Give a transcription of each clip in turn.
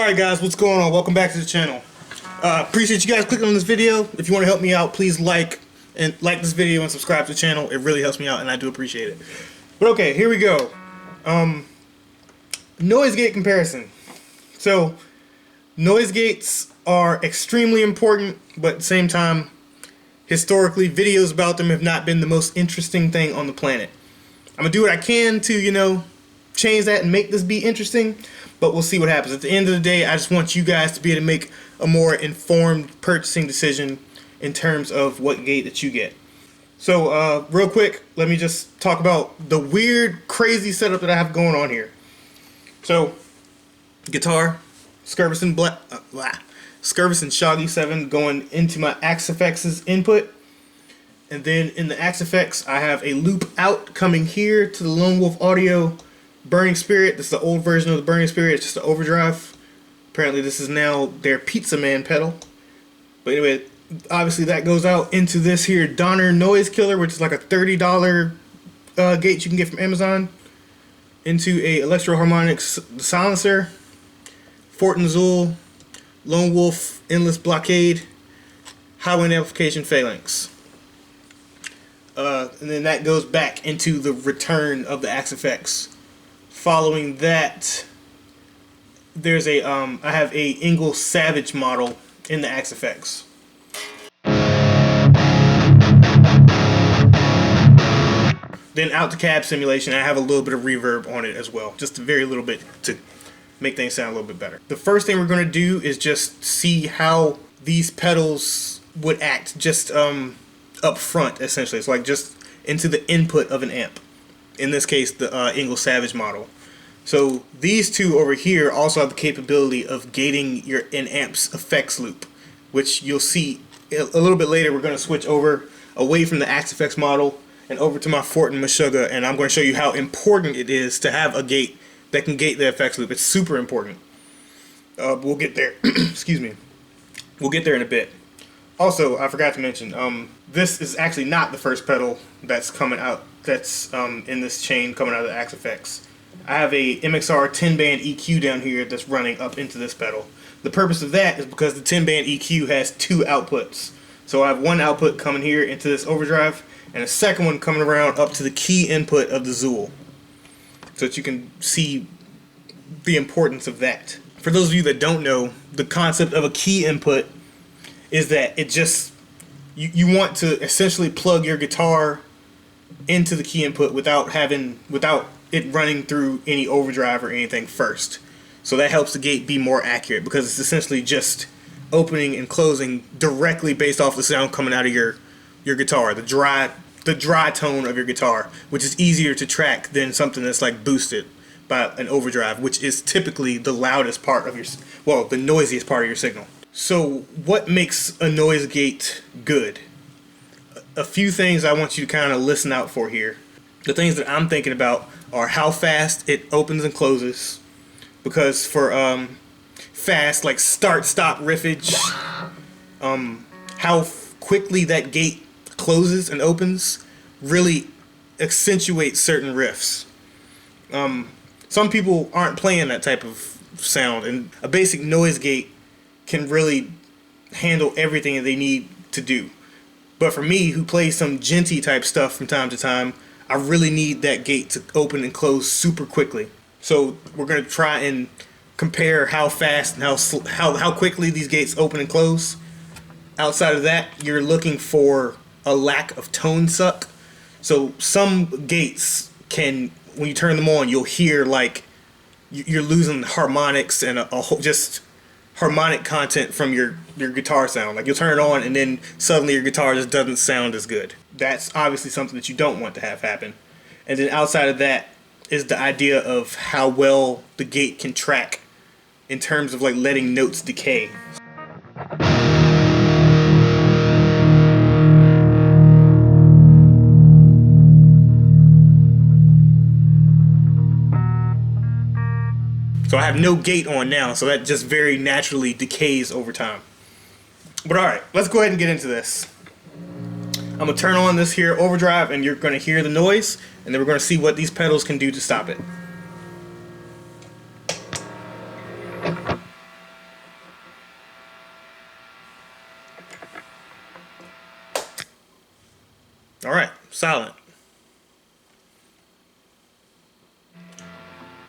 Alright guys, what's going on? Welcome back to the channel. Appreciate you guys clicking on this video. If you want to help me out, please like this video and subscribe to the channel. It really helps me out and I do appreciate it. But okay, here we go. Noise gate comparison. So, noise gates are extremely important, but at the same time, historically, videos about them have not been the most interesting thing on the planet. I'm going to do what I can to, change that and make this be interesting, but we'll see what happens. At the end of the day, I just want you guys to be able to make a more informed purchasing decision in terms of what gate that you get. So, real quick, let me just talk about the weird, crazy setup that I have going on here. So, guitar, Skirvison Shoggy 7 going into my Axe-Fx's input. And then in the Axe-Fx, I have a loop out coming here to the Lone Wolf Audio Burning Spirit. This is the old version of the Burning Spirit. It's just an overdrive. Apparently this is now their Pizza Man pedal. But anyway, obviously that goes out into this here Donner Noise Killer, which is like a $30 gate you can get from Amazon. Into a Electro Harmonics silencer. Fortin Zul, Lone Wolf Endless Blockade, Highwind Amplification Phalanx. And then that goes back into the return of the Axe-Fx. Following that, there's a I have a Ingle Savage model in the Axe-Fx. Then out to cab simulation, I have a little bit of reverb on it as well, just a very little bit to make things sound a little bit better. The first thing we're going to do is just see how these pedals would act just up front, essentially. It's like just into the input of an amp. In this case, the Ingle Savage model. So these two over here also have the capability of gating an amp's effects loop, which you'll see a little bit later. We're going to switch over away from the Axe-Fx model and over to my Fortin Meshuggah, and I'm going to show you how important it is to have a gate that can gate the effects loop. It's super important. We'll get there. Excuse me. We'll get there in a bit. Also, I forgot to mention, this is actually not the first pedal that's coming out, that's in this chain coming out of the Axe-Fx. I have a MXR 10-band EQ down here that's running up into this pedal. The purpose of that is because the 10-band EQ has two outputs. So I have one output coming here into this overdrive, and a second one coming around up to the key input of the Zul, so that you can see the importance of that. For those of you that don't know, the concept of a key input is that it just, you want to essentially plug your guitar into the key input without it running through any overdrive or anything first. So that helps the gate be more accurate, because it's essentially just opening and closing directly based off the sound coming out of your guitar, the dry tone of your guitar, which is easier to track than something that's like boosted by an overdrive, which is typically the loudest part of the noisiest part of your signal. So what makes a noise gate good? A few things I want you to kind of listen out for here. The things that I'm thinking about are how fast it opens and closes, because for fast, like start-stop riffage, how quickly that gate closes and opens really accentuates certain riffs. Some people aren't playing that type of sound, and a basic noise gate can really handle everything that they need to do. But for me, who plays some djenty type stuff from time to time, I really need that gate to open and close super quickly. So we're going to try and compare how fast and how quickly these gates open and close. Outside of that, you're looking for a lack of tone suck. So some gates can, when you turn them on, you'll hear like you're losing harmonics and a whole just harmonic content from your guitar sound. Like you'll turn it on and then suddenly your guitar just doesn't sound as good. That's obviously something that you don't want to have happen. And then outside of that is the idea of how well the gate can track in terms of like letting notes decay. So I have no gate on now, so that just very naturally decays over time. But alright, let's go ahead and get into this. I'm going to turn on this here overdrive, and you're going to hear the noise, and then we're going to see what these pedals can do to stop it. All right, silent.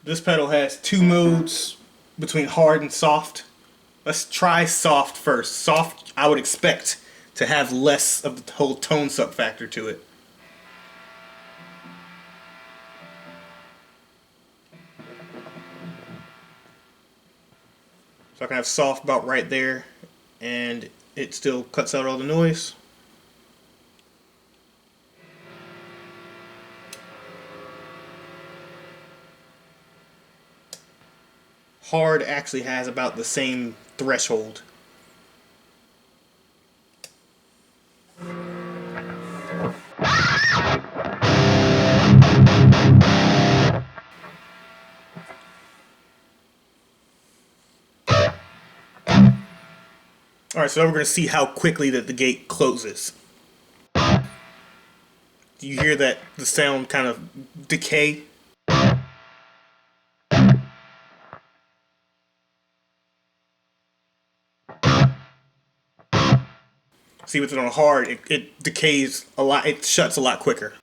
This pedal has two modes between hard and soft. Let's try soft first. Soft, I would expect to have less of the whole tone suck factor to it. So I can have soft about right there, and it still cuts out all the noise. Hard actually has about the same threshold. Alright, so now we're going to see how quickly that the gate closes. Do you hear that the sound kind of decay? See, with it on hard, it decays a lot, it shuts a lot quicker.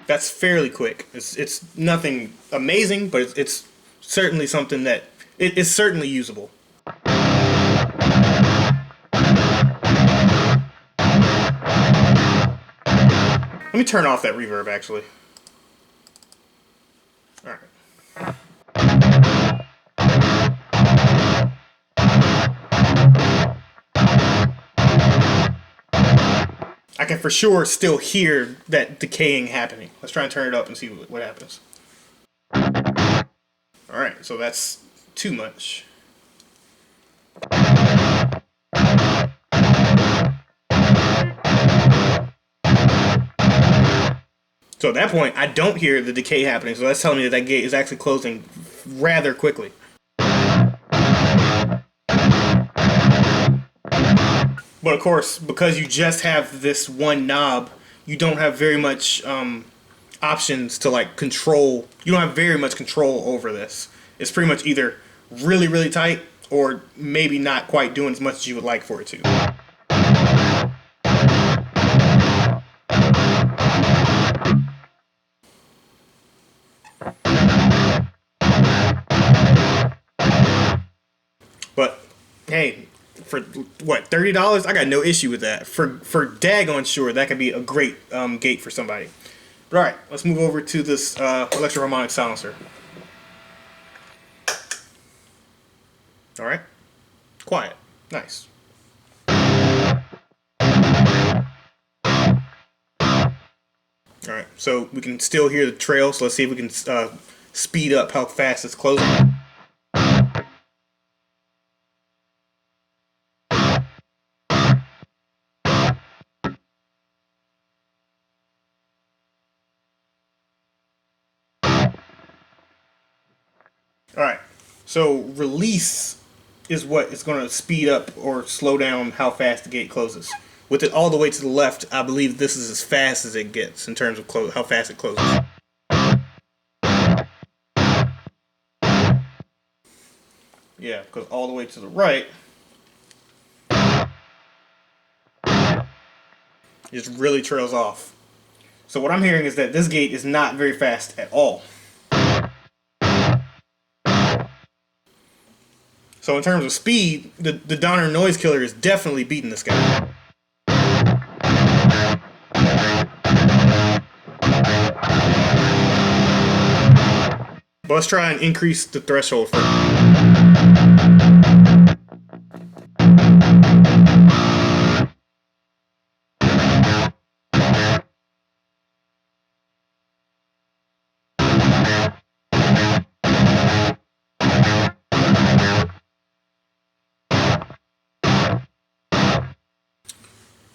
That's fairly quick. It's nothing amazing, but it's certainly something that it is certainly usable. Let me turn off that reverb actually. Alright. I can for sure still hear that decaying happening. Let's try and turn it up and see what happens. Alright, so that's too much. So at that point, I don't hear the decay happening, so that's telling me that that gate is actually closing rather quickly. But of course, because you just have this one knob, you don't have very much options to like control. You don't have very much control over this. It's pretty much either really, really tight or maybe not quite doing as much as you would like for it to. But hey, for what, $30? I got no issue with that. For daggone sure, that could be a great gate for somebody. But all right, let's move over to this electro-harmonic silencer. All right, quiet, nice. All right, so we can still hear the trail. So let's see if we can speed up how fast it's closing. Alright, so release is what is going to speed up or slow down how fast the gate closes. With it all the way to the left, I believe this is as fast as it gets in terms of how fast it closes. Yeah, because all the way to the right, it just really trails off. So what I'm hearing is that this gate is not very fast at all. So in terms of speed, the Donner noise killer is definitely beating this guy. But let's try and increase the threshold first.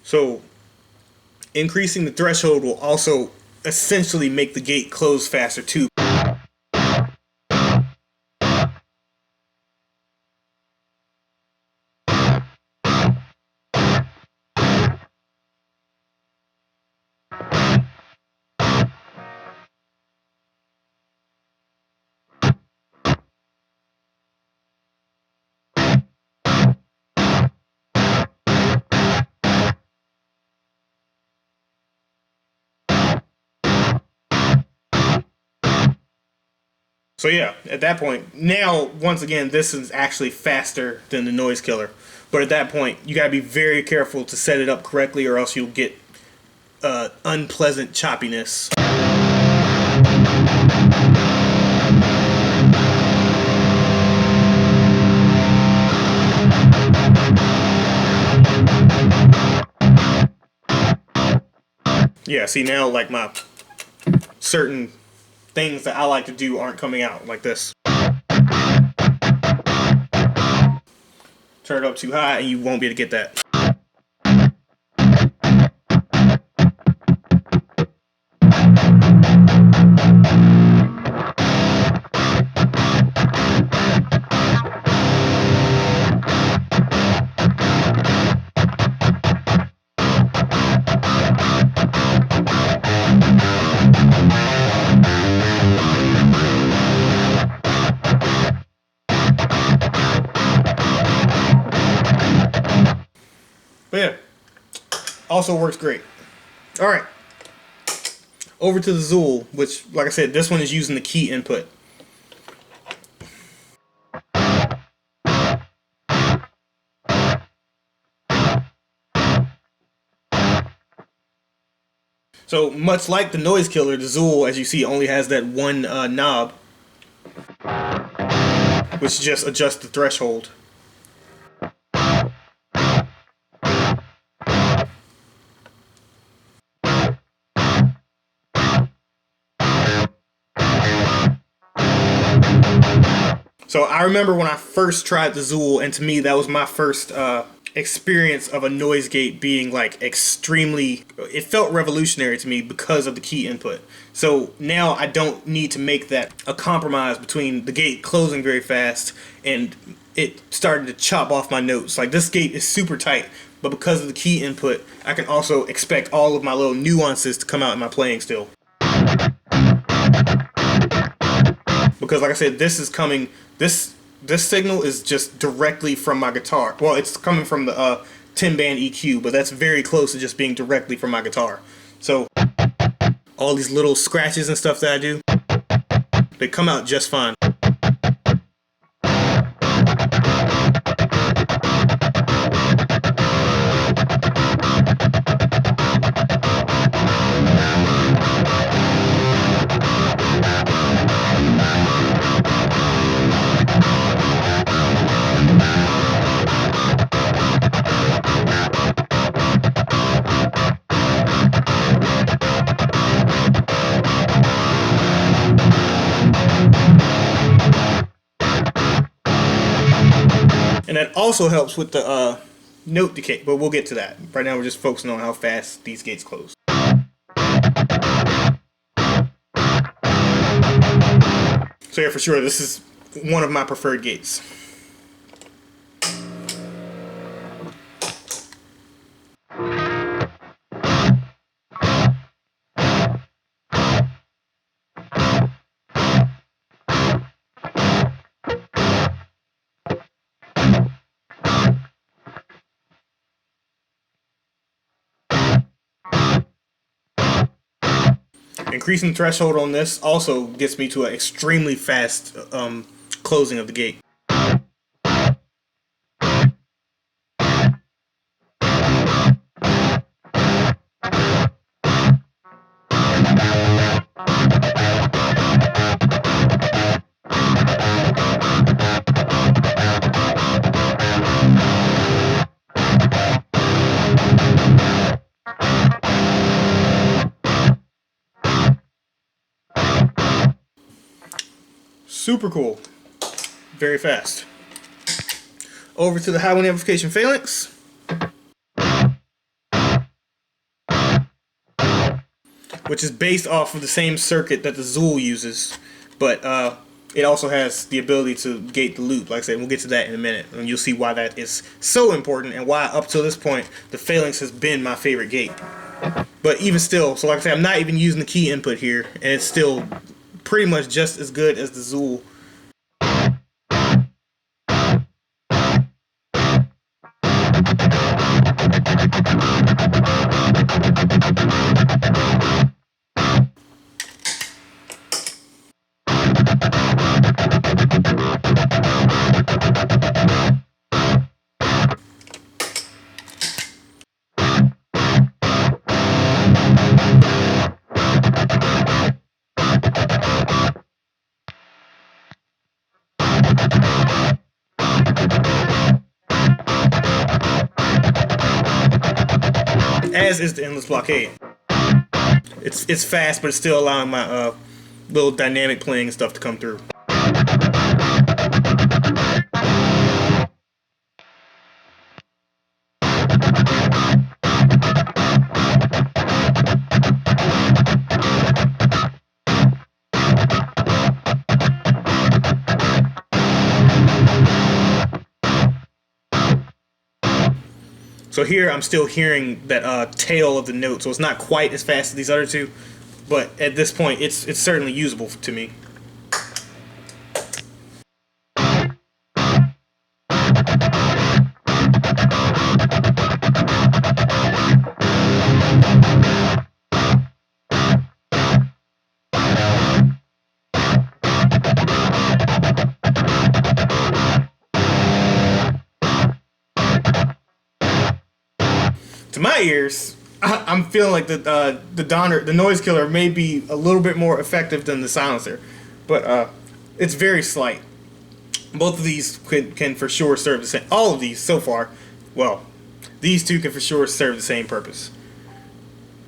So increasing the threshold will also essentially make the gate close faster too. So yeah, at that point, now, once again, this is actually faster than the noise killer. But at that point, you gotta be very careful to set it up correctly, or else you'll get unpleasant choppiness. Yeah, see now, like, my certain things that I like to do aren't coming out, like this. Turn it up too high and you won't be able to get that. But yeah, also works great. All right, over to the Zul, which, like I said, this one is using the key input. So much like the noise killer, the Zul, as you see, only has that one knob, which just adjusts the threshold. So I remember when I first tried the Zul, and to me that was my first experience of a noise gate being like extremely, it felt revolutionary to me because of the key input. So now I don't need to make that a compromise between the gate closing very fast and it starting to chop off my notes. Like, this gate is super tight, but because of the key input, I can also expect all of my little nuances to come out in my playing still. Because like I said, this is coming, this signal is just directly from my guitar. Well, it's coming from the 10-band EQ, but that's very close to just being directly from my guitar. So all these little scratches and stuff that I do, they come out just fine. And that also helps with the note decay, but we'll get to that. Right now we're just focusing on how fast these gates close. So yeah, for sure, this is one of my preferred gates. Increasing the threshold on this also gets me to an extremely fast closing of the gate. Super cool. Very fast. Over to the high wind amplification Phalanx. Which is based off of the same circuit that the Zul uses, but it also has the ability to gate the loop. Like I said, we'll get to that in a minute, and you'll see why that is so important and why up till this point the Phalanx has been my favorite gate. But even still, so like I said, I'm not even using the key input here, and it's still pretty much just as good as the Zul. as is the Endless Blockade. It's fast, but it's still allowing my little dynamic playing and stuff to come through. So here I'm still hearing that tail of the note, so it's not quite as fast as these other two, but at this point it's certainly usable to me. To my ears, I'm feeling like the Donner, the noise killer, may be a little bit more effective than the silencer, but it's very slight. Both of these can for sure serve the same. All of these so far, well, these two can for sure serve the same purpose.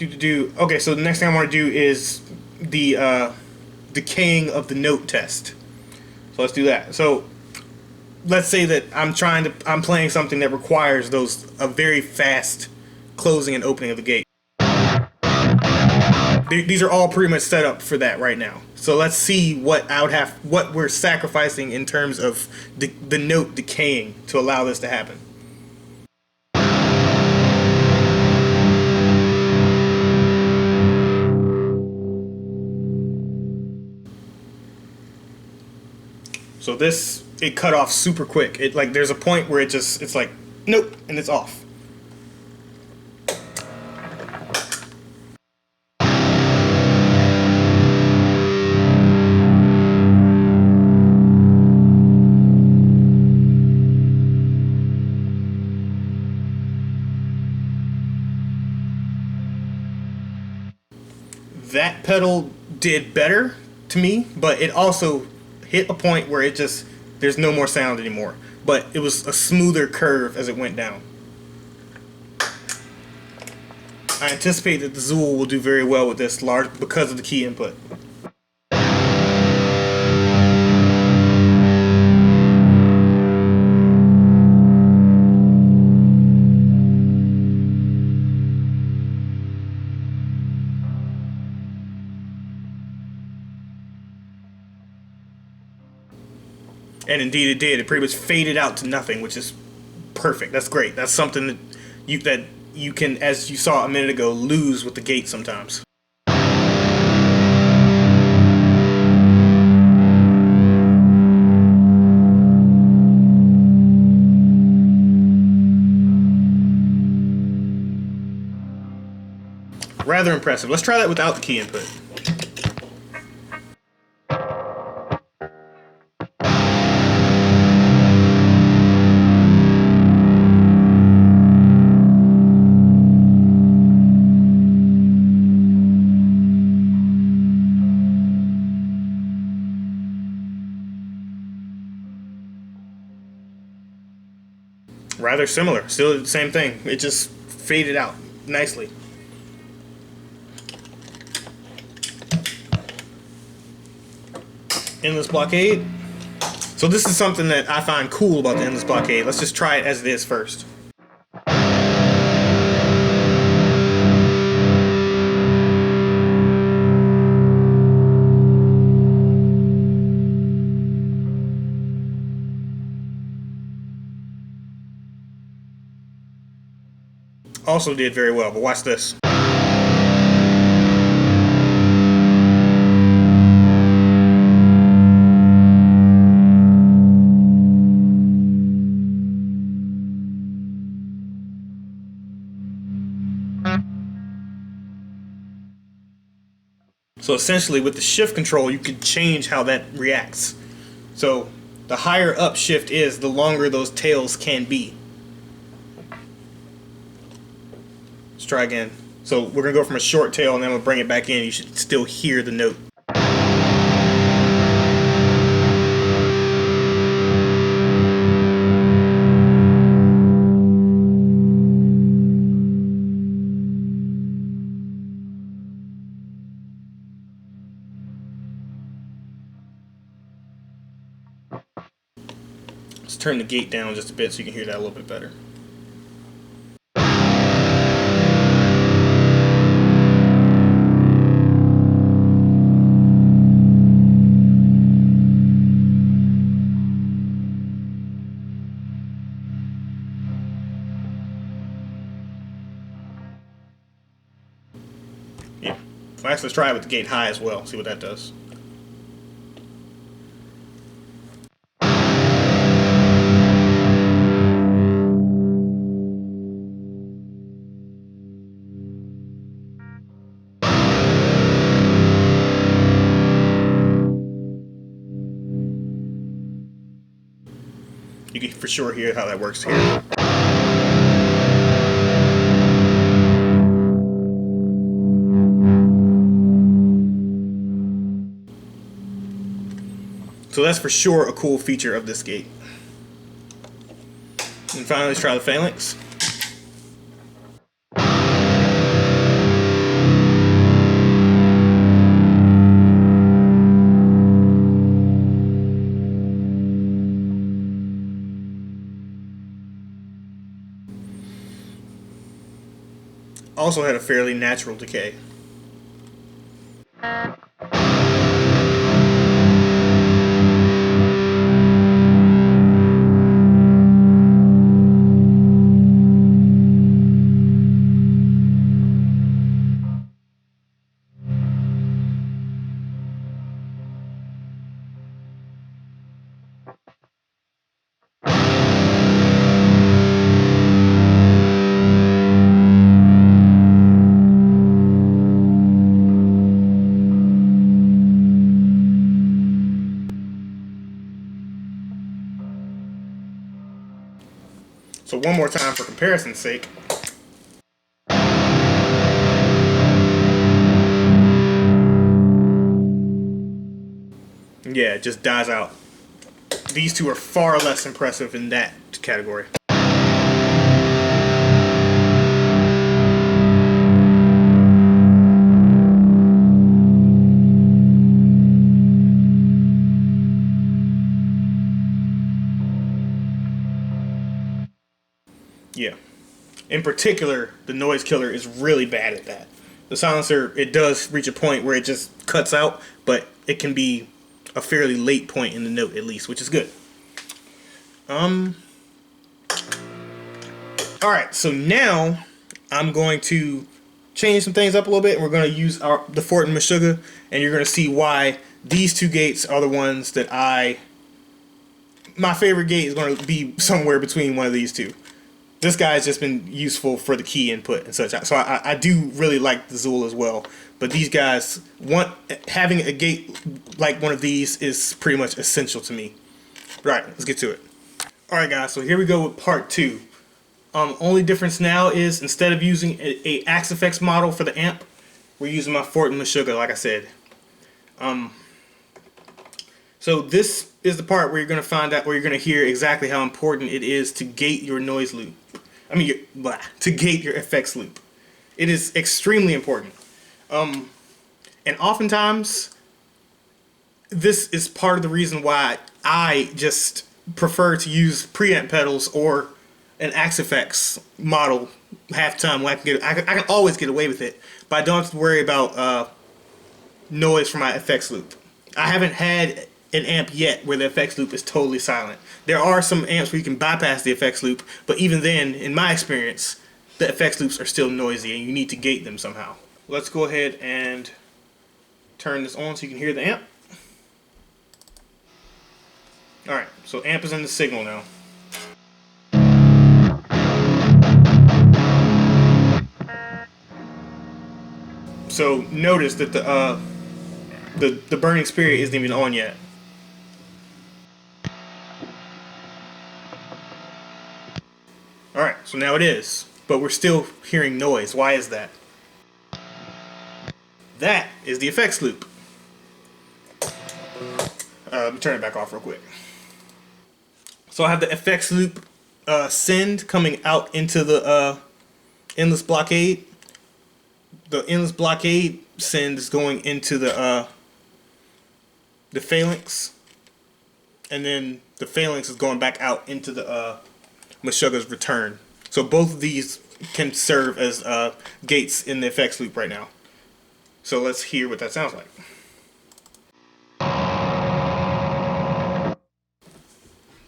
Okay, so the next thing I want to do is the decaying of the note test. So let's do that. So let's say that I'm playing something that requires a very fast closing and opening of the gate. These are all pretty much set up for that right now. So let's see what we're sacrificing in terms of the note decaying to allow this to happen. So it cut off super quick. There's a point where it's like nope, and it's off. That pedal did better to me, but it also hit a point where there's no more sound anymore. But it was a smoother curve as it went down. I anticipate that the Zul will do very well with this because of the key input. And indeed it did. It pretty much faded out to nothing, which is perfect. That's great. That's something that you can, as you saw a minute ago, lose with the gate sometimes. Rather impressive. Let's try that without the key input. Rather similar. Still the same thing. It just faded out nicely. Endless Blockade. So this is something that I find cool about the Endless Blockade. Let's just try it as it is first. Also did very well, but watch this. So essentially with the shift control, you can change how that reacts. So the higher up shift is, the longer those tails can be. Let's try again. So we're going to go from a short tail and then we'll bring it back in. You should still hear the note. Let's turn the gate down just a bit so you can hear that a little bit better. Yeah. Well, actually, let's try it with the gate high as well. See what that does. You can for sure hear how that works here. So that's for sure a cool feature of this gate. And finally, let's try the Phalanx. Also had a fairly natural decay. So one more time for comparison's sake. Yeah, it just dies out. These two are far less impressive in that category. Yeah. In particular, the noise killer is really bad at that. The silencer, it does reach a point where it just cuts out, but it can be a fairly late point in the note at least, which is good. Alright, so now I'm going to change some things up a little bit. We're going to use the Fortin Meshuggah, and you're going to see why these two gates are the ones that my favorite gate is going to be somewhere between one of these two. This guy has just been useful for the key input and such. So I do really like the Zul as well. But these guys, having a gate like one of these is pretty much essential to me. Right, let's get to it. Alright guys, so here we go with part 2. Only difference now is instead of using a Axe-Fx model for the amp, we're using my Fortin Meshuggah, like I said. So this is the part where you're going to find out, where you're going to hear exactly how important it is to gate your noise loop. To gate your effects loop. It is extremely important. And oftentimes, this is part of the reason why I just prefer to use preamp pedals or an Axe-Fx model half the time. When I can always get away with it, but I don't have to worry about noise from my effects loop. I haven't had an amp yet where the effects loop is totally silent. There are some amps where you can bypass the effects loop, but even then, in my experience, the effects loops are still noisy and you need to gate them somehow. Let's go ahead and turn this on so you can hear the amp. Alright, so amp is in the signal now. So notice that the burning spirit isn't even on yet. Alright, so now it is, but we're still hearing noise. Why is that? That is the effects loop. Let me turn it back off real quick. So I have the effects loop send coming out into the endless blockade. The endless blockade send is going into the Phalanx, and then the Phalanx is going back out into the Meshuggah's return. So both of these can serve as gates in the effects loop right now. So let's hear what that sounds like.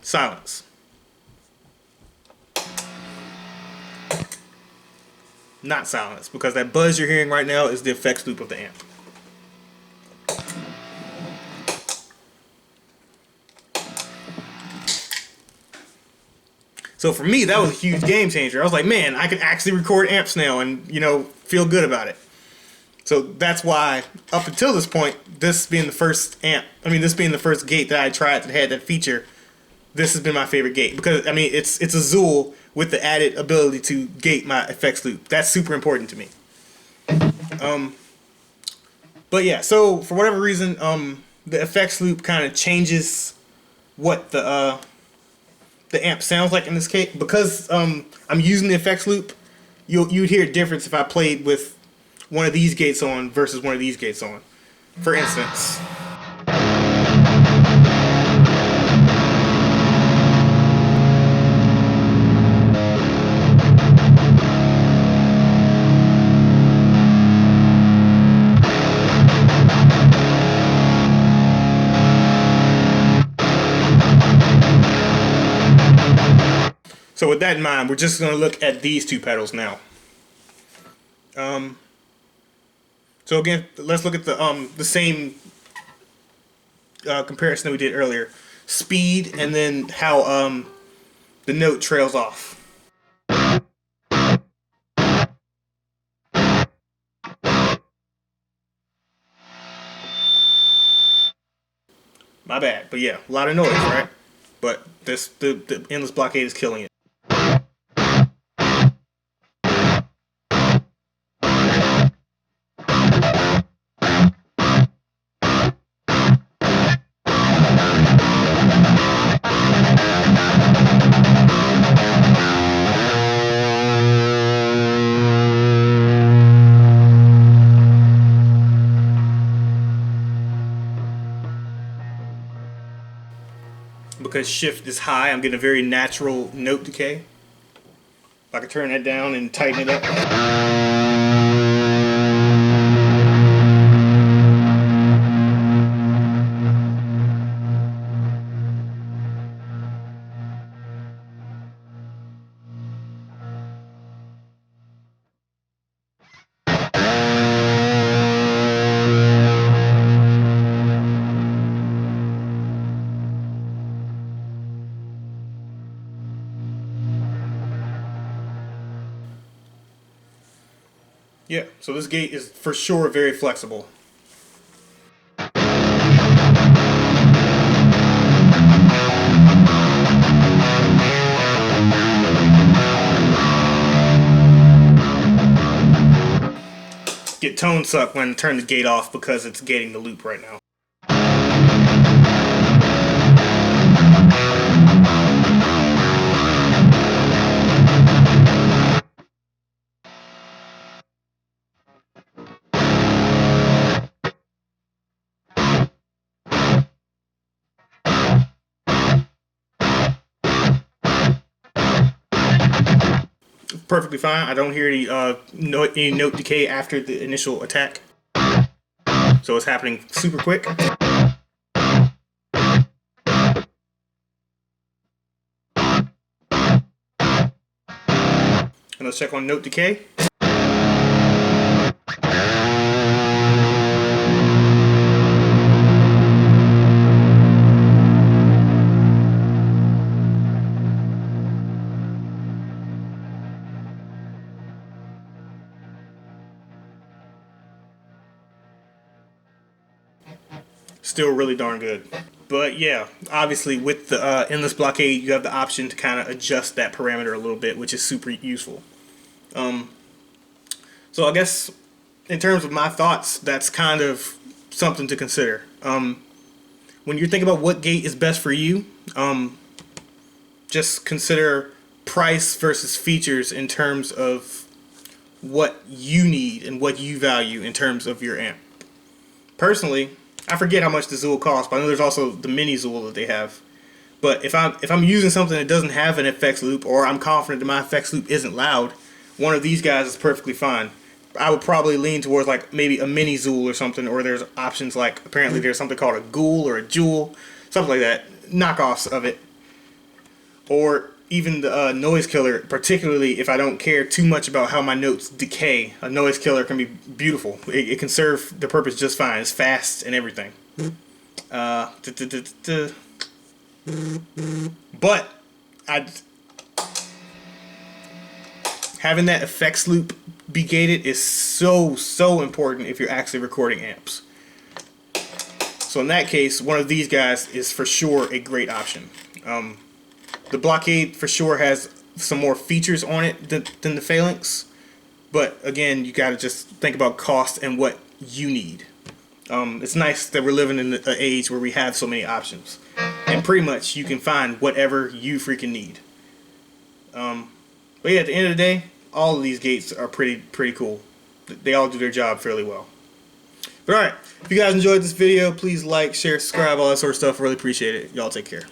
Silence. Not silence, because that buzz you're hearing right now is the effects loop of the amp. So for me, that was a huge game changer. I was like, man, I can actually record amps now and, you know, feel good about it. So that's why, up until this point, this being the first amp, this being the first gate that I tried that had that feature, this has been my favorite gate. Because, it's a Zul with the added ability to gate my effects loop. That's super important to me. But yeah, so for whatever reason, the effects loop kind of changes what the amp sounds like in this case. Because I'm using the effects loop, you'd hear a difference if I played with one of these gates on versus one of these gates on. For instance, so with that in mind, we're just going to look at these two pedals now. So again, let's look at the same comparison that we did earlier. Speed, and then how the note trails off. My bad, but yeah, a lot of noise, right? But the endless blockade is killing it. Because shift is high, I'm getting a very natural note decay. If I can turn that down and tighten it up. Yeah, so this gate is for sure very flexible. Get tone suck when I turn the gate off because it's gating the loop right now. Perfectly fine. I don't hear any note decay after the initial attack. So it's happening super quick. And let's check on note decay. Still really darn good. But yeah, obviously with the endless blockade, you have the option to kind of adjust that parameter a little bit, which is super useful. So I guess in terms of my thoughts, that's kind of something to consider. When you're thinking about what gate is best for you, just consider price versus features in terms of what you need and what you value in terms of your amp. Personally, I forget how much the Zul costs, but I know there's also the mini Zul that they have. But if I'm using something that doesn't have an effects loop, or I'm confident that my effects loop isn't loud, one of these guys is perfectly fine. I would probably lean towards like maybe a mini Zul or something, or there's options like apparently there's something called a Ghoul or a Jewel, something like that, knockoffs of it, or even the noise killer. Particularly if I don't care too much about how my notes decay, a noise killer can be beautiful. It can serve the purpose just fine. It's fast and everything. But having that effects loop be gated is so important if you're actually recording amps. So in that case, one of these guys is for sure a great option. The Blockade for sure has some more features on it than the Phalanx, but again, you gotta just think about cost and what you need. It's nice that we're living in an age where we have so many options, and pretty much you can find whatever you freaking need. But yeah, at the end of the day, all of these gates are pretty cool. They all do their job fairly well. But alright, if you guys enjoyed this video, please like, share, subscribe, all that sort of stuff. I really appreciate it. Y'all take care.